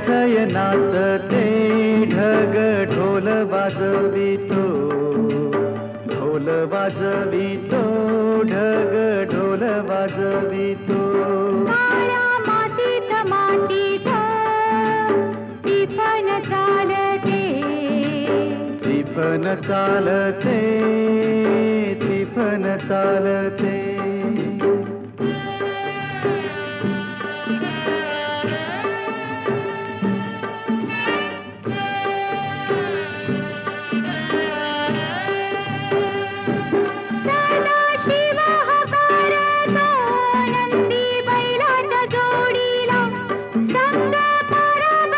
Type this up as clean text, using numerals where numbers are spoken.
थय नाचते ढग ढोल वाजवितो, ढोल वाजवितो ढग ढोल वाजवितो. काळ्या मातीत मातीत टिपण चालते, टिपण चालते, टिपण चालते.